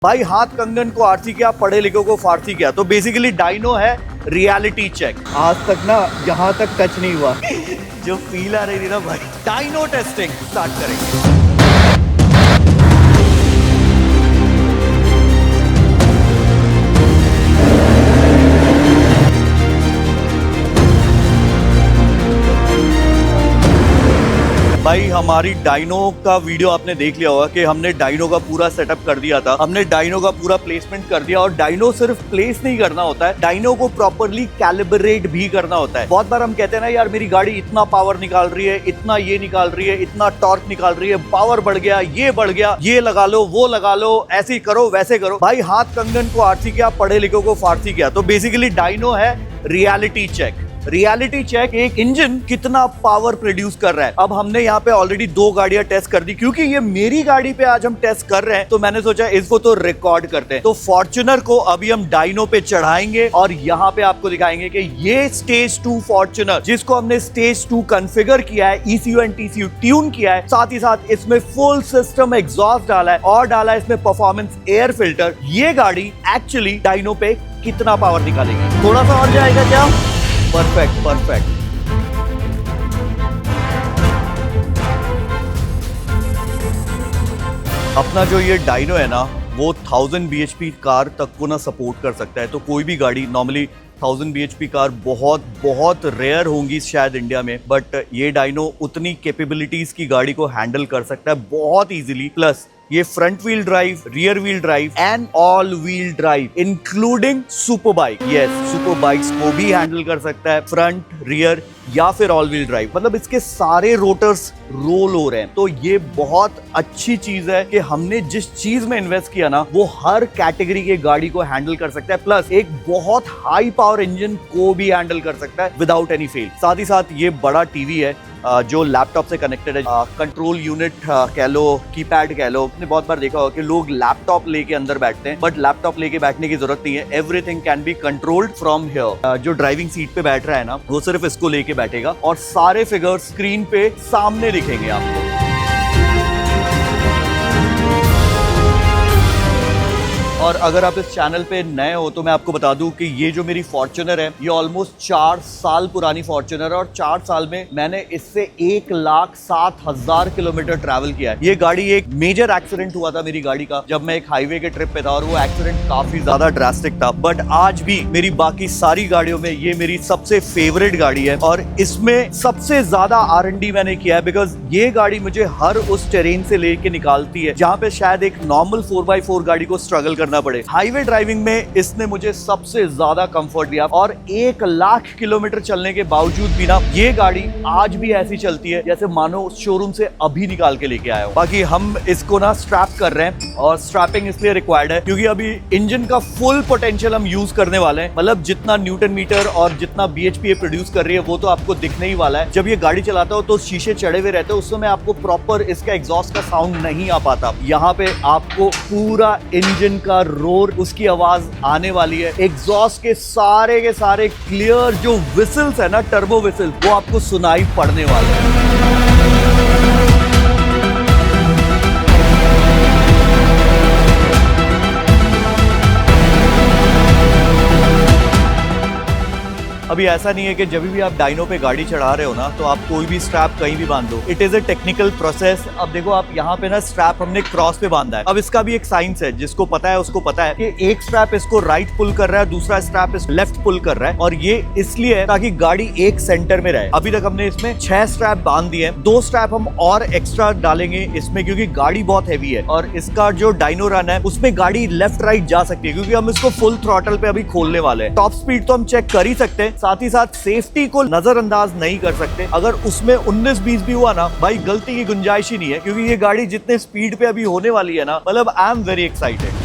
भाई हाथ कंगन को आरसी क्या, पढ़े लिखे को फारसी क्या। तो बेसिकली डायनो है रियलिटी चेक। आज तक ना यहाँ तक टच नहीं हुआ जो फील आ रही थी ना भाई, डायनो टेस्टिंग स्टार्ट करेंगे। भाई हमारी डायनो का वीडियो आपने देख लिया होगा कि हमने डायनो का पूरा सेटअप कर दिया था, हमने डायनो का पूरा प्लेसमेंट कर दिया। और डायनो सिर्फ प्लेस नहीं करना होता है, डायनो को प्रॉपरली कैलिब्रेट भी करना होता है। बहुत बार हम कहते हैं ना यार मेरी गाड़ी इतना पावर निकाल रही है, इतना ये निकाल रही है, इतना टॉर्क निकाल रही है, पावर बढ़ गया, ये बढ़ गया, ये लगा लो, वो लगा लो, ऐसे करो वैसे करो। भाई हाथ कंगन को आरसी क्या, पढ़े लिखे को फारसी क्या। तो बेसिकली डायनो है रियलिटी चेक। रियलिटी चेक एक इंजन कितना पावर प्रोड्यूस कर रहा है। अब हमने यहाँ पे ऑलरेडी 2 गाड़ियां टेस्ट कर दी, क्योंकि ये मेरी गाड़ी पे आज हम टेस्ट कर रहे हैं तो मैंने सोचा इसको तो रिकॉर्ड करते हैं। तो फॉर्च्यूनर को अभी हम डायनो पे चढ़ाएंगे और यहाँ पे आपको दिखाएंगे कि ये स्टेज 2 फॉर्च्यूनर जिसको हमने स्टेज 2 कॉन्फ़िगर किया है, ECU एंड TCU ट्यून किया है, साथ ही साथ इसमें फुल सिस्टम एग्जॉस्ट डाला है और डाला है इसमें परफॉर्मेंस एयर फिल्टर। ये गाड़ी एक्चुअली डायनो पे कितना पावर निकालेगी। थोड़ा सा और जाएगा क्या? Perfect perfect. अपना जो ये डायनो है ना वो 1000 bhp कार तक को ना सपोर्ट कर सकता है। तो कोई भी गाड़ी नॉर्मली 1000 bhp कार बहुत रेयर होंगी शायद इंडिया में, बट ये डायनो उतनी कैपेबिलिटीज की गाड़ी को हैंडल कर सकता है बहुत इजीली। प्लस ये front wheel drive, rear wheel drive and all wheel drive including super bike, yes super bikes को भी हैंडल कर सकता है, फ्रंट, रियर या फिर ऑल व्हील ड्राइव। मतलब इसके सारे रोटर्स रोल हो रहे हैं। तो ये बहुत अच्छी चीज है कि हमने जिस चीज में इन्वेस्ट किया ना वो हर कैटेगरी के गाड़ी को हैंडल कर सकता है। प्लस एक बहुत हाई पावर इंजन को भी हैंडल कर सकता है विदाउट एनी फेल। साथ ही साथ ये बड़ा टीवी है जो लैपटॉप से कनेक्टेड है। कंट्रोल यूनिट कह लो, कीपैड कह लो। आपने बहुत बार देखा होगा कि लोग लैपटॉप लेके अंदर बैठते हैं, बट लैपटॉप लेके बैठने की जरूरत नहीं है। Everything can be controlled from here. जो ड्राइविंग सीट पे बैठ रहा है ना वो सिर्फ इसको लेके बैठेगा और सारे फिगर्स स्क्रीन पे सामने दिखेंगे आपको। और अगर आप इस चैनल पे नए हो तो मैं आपको बता दूं कि ये जो मेरी फॉर्च्यूनर है ये ऑलमोस्ट 4 साल पुरानी फॉर्च्यूनर है और 4 साल में मैंने इससे 1,07,000 किलोमीटर ट्रैवल किया है। ये गाड़ी, एक मेजर एक्सीडेंट हुआ था मेरी गाड़ी का जब मैं एक हाईवे के ट्रिप पे था और वो एक्सीडेंट काफी ज्यादा ड्रास्टिक था, बट आज भी मेरी बाकी सारी गाड़ियों में ये मेरी सबसे फेवरेट गाड़ी है और इसमें सबसे ज्यादा R&D मैंने किया है। बिकॉज ये गाड़ी मुझे हर उस टेरेन से लेके निकालती है जहाँ पे शायद एक नॉर्मल 4x4 गाड़ी को स्ट्रगल करना पड़े। हाईवे ड्राइविंग में इसने मुझे सबसे ज्यादा कंफर्ट दिया और 1,00,000 किलोमीटर चलने के बावजूद भी ना ये गाड़ी आज भी ऐसी चलती है जैसे मानो शोरूम से अभी निकाल के लेके आया हूं। बाकी हम इसको ना स्ट्रैप कर रहे हैं और स्ट्रैपिंग इसलिए रिक्वायर्ड है क्योंकि अभी इंजन का फुल पोटेंशियल हम यूज करने वाले हैं। मतलब जितना न्यूटन मीटर और जितना bhp ये प्रोड्यूस कर रही है वो तो आपको दिखने ही वाला है। जब ये गाड़ी चलाता हो तो शीशे चढ़े हुए रहते हैं, उस समय आपको प्रॉपर इसका एग्जॉस्ट का साउंड नहीं आ पाता। यहाँ पे आपको पूरा इंजन का रोर, उसकी आवाज आने वाली है। एग्जॉस्ट के सारे क्लियर जो विसल्स है ना, टर्बो विसल्स, वो आपको सुनाई पड़ने वाले हैं। अभी ऐसा नहीं है कि जब भी आप डायनो पे गाड़ी चढ़ा रहे हो ना तो आप कोई भी स्ट्रैप कहीं भी बांध दो। It is a technical process. अब देखो आप यहाँ पे ना स्ट्रैप हमने क्रॉस पे बांधा है। अब इसका भी एक साइंस है, जिसको पता है उसको पता है कि एक स्ट्रैप इसको राइट पुल कर रहा है, दूसरा स्ट्रैप इस लेफ्ट पुल कर रहा है और ये इसलिए है ताकि गाड़ी एक सेंटर में रहे। अभी तक हमने इसमें 6 स्ट्रैप बांध दिए हैं, 2 स्ट्रैप हम और एक्स्ट्रा डालेंगे इसमें क्योंकि गाड़ी बहुत हैवी है और इसका जो डायनो रन है उसमें गाड़ी लेफ्ट राइट जा सकती है क्योंकि हम इसको फुल थ्रॉटल पे अभी खोलने वाले हैं। टॉप स्पीड तो हम चेक कर ही सकते हैं, साथ ही साथ सेफ्टी को नजरअंदाज नहीं कर सकते। अगर उसमें 19-20 भी हुआ ना भाई गलती की गुंजाइश ही नहीं है क्योंकि ये गाड़ी जितने स्पीड पे अभी होने वाली है ना, मतलब I am very excited.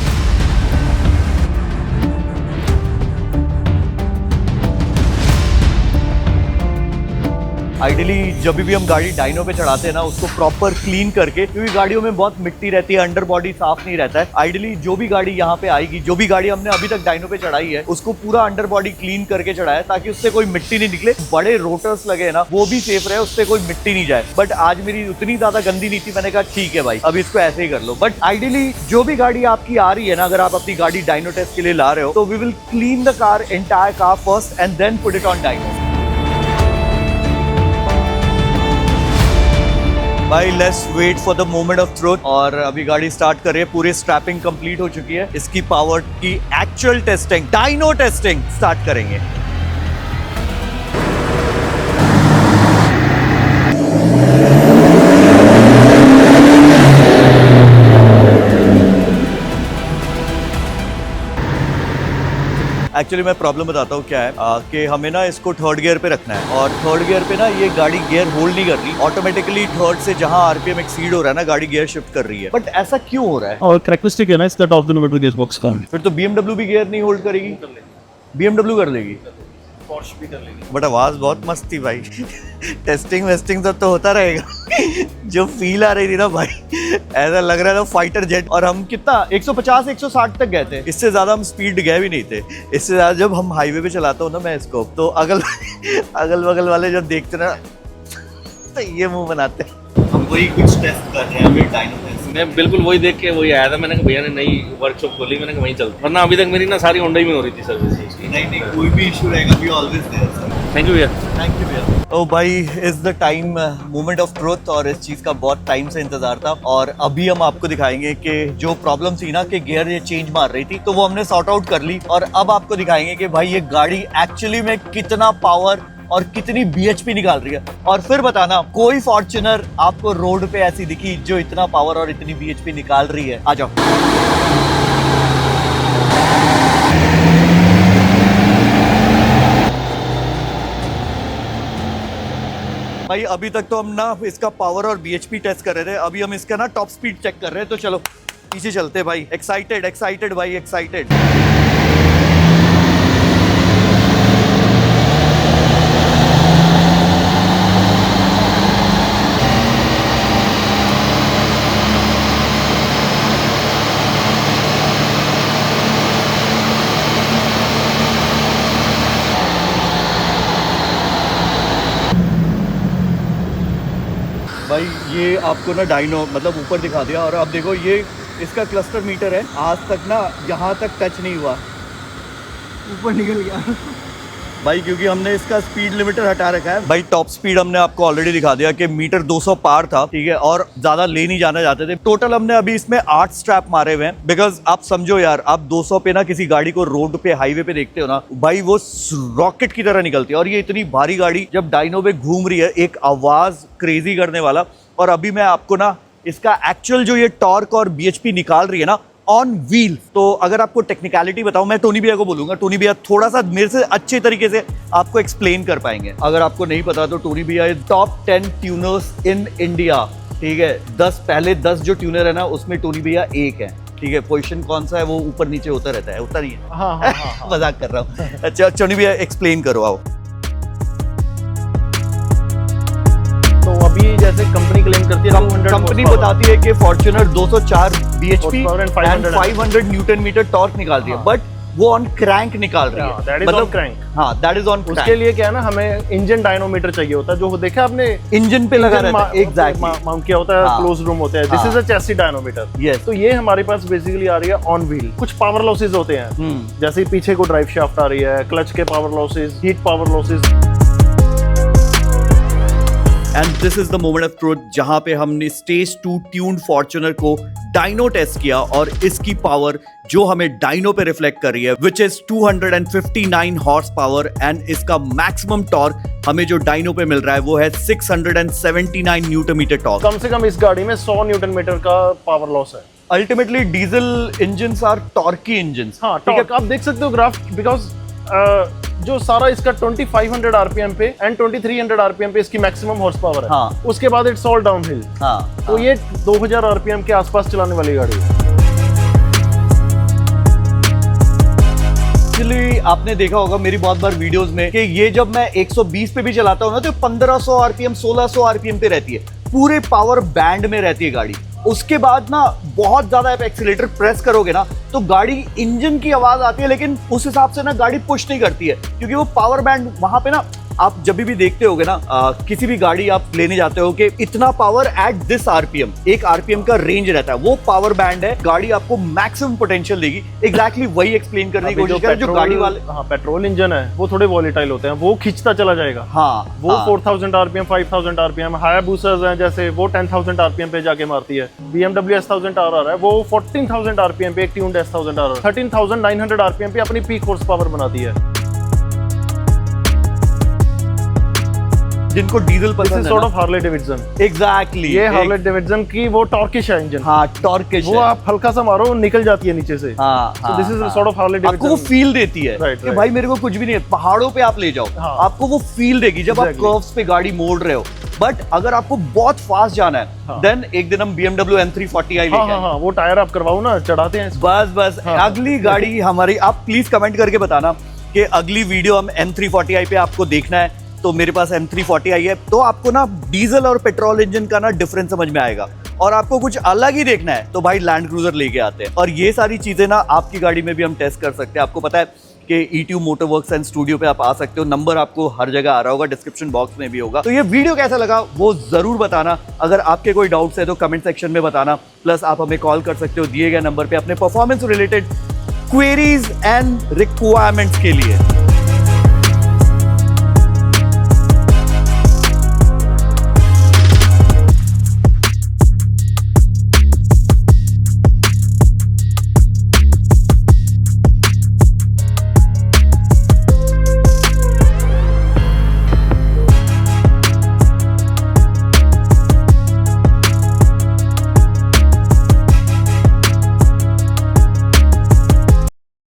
Ideally जब भी हम गाड़ी डाइनो पे चढ़ाते हैं ना, उसको प्रॉपर क्लीन करके, क्योंकि गाड़ियों में बहुत मिट्टी रहती है, अंडर बॉडी साफ नहीं रहता है। आइडियली जो भी गाड़ी यहाँ पे आएगी, जो भी गाड़ी हमने अभी तक डाइनो पे चढ़ाई है, उसको पूरा अंडर बॉडी क्लीन करके चढ़ाया, ताकि उससे कोई मिट्टी नहीं निकले। बड़े रोटर्स लगे ना, वो भी सेफ रहे, उससे कोई मिट्टी नहीं जाए। बट आज मेरी उतनी ज्यादा गंदी नहीं थी, मैंने कहा ठीक है भाई, अब इसको ऐसे ही कर लो। बट आइडियली जो भी गाड़ी आपकी आ रही है ना, अगर आप अपनी गाड़ी डाइनो टेस्ट के लिए ला रहे हो, तो we will clean the car, entire car first and then put it on dyno. भाई let's wait for the moment of truth. और अभी गाड़ी स्टार्ट कर रही है, पूरी स्ट्रैपिंग कंप्लीट हो चुकी है, इसकी पावर की actual testing, dyno testing start करेंगे। एक्चुअली मैं प्रॉब्लम बताता हूँ क्या है कि हमें ना इसको थर्ड गियर पे रखना है, और थर्ड गियर पे ना ये गाड़ी गियर होल्ड नहीं कर रही, ऑटोमेटिकली थर्ड से जहाँ आरपीएम एक्सीड हो रहा है ना, गाड़ी गियर शिफ्ट कर रही है। बट ऐसा क्यों हो रहा है? और कैरेक्टरिस्टिक है ना इसका टॉप किलोमीटर गियर बॉक्स का। फिर तो BMW भी गियर नहीं होल्ड करेगी, BMW कर लेगी, पोर्श भी कर लेगी। बट आवाज बहुत मस्त थी भाई। टेस्टिंग वेस्टिंग सब तो होता रहेगा। जो फील आ रही थी ना भाई, ऐसा लग रहा था फाइटर जेट। और हम कितना 150-160 तक गए थे, इससे ज्यादा हम स्पीड गए भी नहीं थे। इससे ज्यादा जब हम हाईवे पे चलाता हूँ ना मैं इसको, तो अगल बगल वाले जब देखते ना, तो ये मुंह बनाते हैं। हम वही कुछ टेस्ट कर रहे हैं अभी डाइनो टेस्ट। मैं बिल्कुल वही देख के वही आया था, मैंने कहा भैया ने नई वर्कशॉप खोली, मैंने कहा वहीं चलते, वरना अभी तक मेरी ना सारी होंडा में हो रही थी सर्विस। नहीं कोई भी इशू रहेगा, we always there sir. Thank you भैया। थैंक यू भैया। ओ भाई, is the time, moment of truth. और इस चीज का बहुत टाइम से इंतजार था, और अभी हम आपको दिखाएंगे कि जो प्रॉब्लम थी ना कि गियर ये चेंज मार रही थी, तो वो हमने सॉर्ट आउट कर ली। और अब आपको दिखाएंगे कि भाई ये गाड़ी एक्चुअली में कितना पावर और कितनी BHP निकाल रही है। और फिर बताना कोई फॉर्च्यूनर आपको रोड पे ऐसी दिखी जो इतना पावर और इतनी BHP निकाल रही है। आ जाओ। भाई अभी तक तो हम ना इसका पावर और BHP टेस्ट कर रहे थे, अभी हम इसका ना टॉप स्पीड चेक कर रहे हैं। तो चलो पीछे चलते भाई। एक्साइटेड भाई, एक्साइटेड। भाई ये आपको ना डाइनो मतलब ऊपर दिखा दिया, और अब देखो ये इसका क्लस्टर मीटर है, आज तक ना यहाँ तक टच नहीं हुआ, ऊपर निकल गया। भाई क्योंकि हमने इसका स्पीड लिमिटर हटा रखा है। भाई टॉप स्पीड हमने आपको ऑलरेडी दिखा दिया कि मीटर 200 पार था, ठीक है, और ज्यादा ले नहीं जाना चाहते थे। टोटल हमने अभी इसमें 8 स्ट्रैप मारे हुए हैं, बिकॉज आप समझो यार, आप 200 पे ना किसी गाड़ी को रोड पे हाईवे पे देखते हो ना भाई, वो रॉकेट की तरह निकलती है। और ये इतनी भारी गाड़ी जब डाइनो पे घूम रही है, एक आवाज क्रेजी करने वाला। और अभी मैं आपको ना इसका एक्चुअल जो ये टॉर्क और BHP निकाल रही है ना ऑन व्हील, तो अगर आपको टेक्निकलिटी बताऊं, मैं टोनी भैया को बोलूंगा, टोनी भैया थोड़ा सा मेरे से अच्छे तरीके से आपको एक्सप्लेन कर पाएंगे। अगर आपको नहीं पता तो टोनी भैया is top 10 tuners in India, ठीक है। 10 पहले 10 जो ट्यूनर है ना, उसमें टोनी भैया एक है, ठीक है। पोजीशन कौन सा है वो ऊपर नीचे होता रहता है, होता नहीं है। हाँ। मजाक कर रहा हूँ। अच्छा टोनी भैया एक्सप्लेन करो, आओ। तो अभी जैसे कंपनी क्लेम करती है, कंपनी बताती है कि Fortuner 204 BHP and and 500 newton metre torque निकालती है, बट वो ऑन क्रैंक निकाल रही है। That is on crank. हाँ, दैट इज ऑन। उसके लिए क्या है ना, हमें इंजन डायनोमीटर चाहिए होता है, जो देखा आपने इंजन पे लगा रहता है, एग्जैक्टली माउंट किया होता है, हाँ, क्लोज रूम होता है। This is a chassis dynamometer. Yes. तो ये हमारे पास बेसिकली आ रही है ऑन व्हील। कुछ पावर लॉसेस होते हैं, जैसे पीछे को ड्राइव शाफ्ट आ रही है, क्लच के power losses, heat power losses. And this is the moment of truth, जहां पे हमने स्टेज 2 ट्यून्ड फॉर्च्यूनर को डाइनो टेस्ट किया, और इसकी पावर जो हमें डाइनो पे रिफ्लेक्ट कर रही है, which is 259 horse power, and इसका मैक्सिमम टॉर्क हमें जो डाइनो पे मिल रहा है वो है 679 न्यूटन मीटर टॉर्क। कम से कम इस गाड़ी में 100 न्यूटन मीटर का पावर लॉस है। Ultimately diesel engines are torquey engines. हाँ, ठीक है, आप देख सकते हो ग्राफ, बिकॉज जो सारा इसका 2500 आरपीएम पे एंड 2300 आरपीएम पे इसकी मैक्सिमम हॉर्स पावर है। हाँ। उसके बाद इट्स ऑल डाउनहिल। हाँ, तो ये 2000 आरपीएम के आसपास चलाने वाली गाड़ी है। एक्चुअली आपने देखा होगा मेरी बहुत बार वीडियोस में कि ये जब मैं 120 पे भी चलाता हूँ ना तो 1500 आरपीएम 1600 आरपीएम पे रहती है, पूरे पावर बैंड में रहती है गाड़ी। उसके बाद ना बहुत ज्यादा आप एक्सीलेटर प्रेस करोगे ना तो गाड़ी इंजन की आवाज आती है, लेकिन उस हिसाब से ना गाड़ी पुश नहीं करती है, क्योंकि वो पावर बैंड वहां पे ना आप जब भी देखते होगे ना किसी भी गाड़ी आप लेने जाते हो कि इतना पावर एट दिस आरपीएम, एक आरपीएम का रेंज रहता है, वो पावर बैंड है, गाड़ी आपको मैक्सिमम पोटेंशियल देगी। एग्जैक्टली वही एक्सप्लेन करने की कोशिश कर जो गाड़ी वाले। हाँ, पेट्रोल इंजन है वो थोड़े वॉलेटाइल होते हैं, वो खींचता चला जाएगा। हाँ, वो 4000 आरपीएम 5000 आरपीएम, हायाबुसास हैं जैसे वो 10000 आरपीएम पे जाके मारती है। BMW S1000 RR है वो 14000 आरपीएम पे, एक ट्यून्ड S1000 RR 13900 आरपीएम पे अपनी पीक हॉर्स पावर बनाती है। जिनको डीजल पसंद है sort of Harley Davidson. Exactly, ये हार्ले डेविडसन की वो टॉर्किश है इंजन। हाँ, टॉर्किश वो है। आप हल्का सा मारो निकल जाती है नीचे से। हाँ, So this is sort of Harley आपको वो Davidson। फील देती है Right, कि right। भाई मेरे को कुछ भी नहीं है, पहाड़ों पे आप ले जाओ, हाँ। आपको वो फील देगी जब आप Exactly। कर्व्स पे गाड़ी मोड़ रहे हो। बट अगर आपको बहुत फास्ट जाना है हाँ। देन एक दिन हम BMW M340i हाँ लेके हाँ आएंगे। हाँ, वो टायर आप करवाओ ना, चढ़ाते हैं इसको। बस हाँ। अगली गाड़ी हमारी, आप प्लीज कमेंट करके बताना कि अगली वीडियो हम M340i पे आपको देखना है, तो मेरे पास M340i है, तो आपको ना डीजल और पेट्रोल इंजन का ना डिफरेंस समझ में आएगा। और आपको कुछ अलग ही देखना है तो भाई लैंड क्रूजर लेके आते हैं, और ये सारी चीजें ना आपकी गाड़ी में भी हम टेस्ट कर सकते हैं। आपको पता है कि E2 मोटरवर्क्स एंड स्टूडियो पे आप आ सकते हो, नंबर आपको हर जगह आ रहा होगा, डिस्क्रिप्शन बॉक्स में भी होगा। तो ये वीडियो कैसा लगा वो जरूर बताना, अगर आपके कोई डाउट्स है तो कमेंट सेक्शन में बताना, प्लस आप हमें कॉल कर सकते हो दिए गए नंबर पे अपने performance related queries and requirements के लिए।